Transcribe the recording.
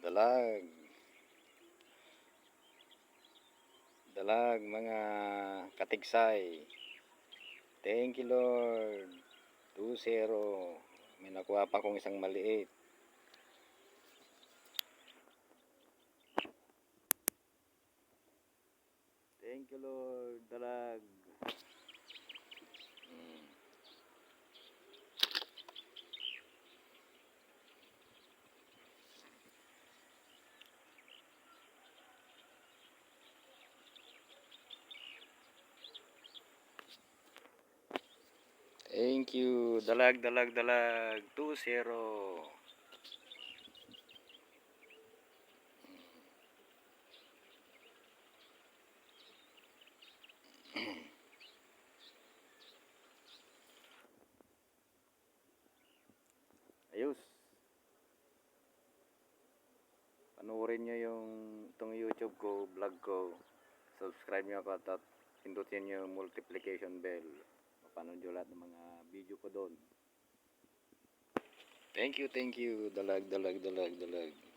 Dalag. Dalag mga katigsay. Thank you Lord. 2-0. May nakuha pa kong isang maliit. Thank you Lord. Dalag. Thank you. Dalag, dalag, dalag. 2-0. Ayos. Panoorin nyo yung itong YouTube ko, vlog ko. Subscribe nyo ako at pindutin nyo yung multiplication bell. Mapanood nyo lahat ng mga video ko doon. Thank you, thank you. Dalag, dalag, dalag, dalag.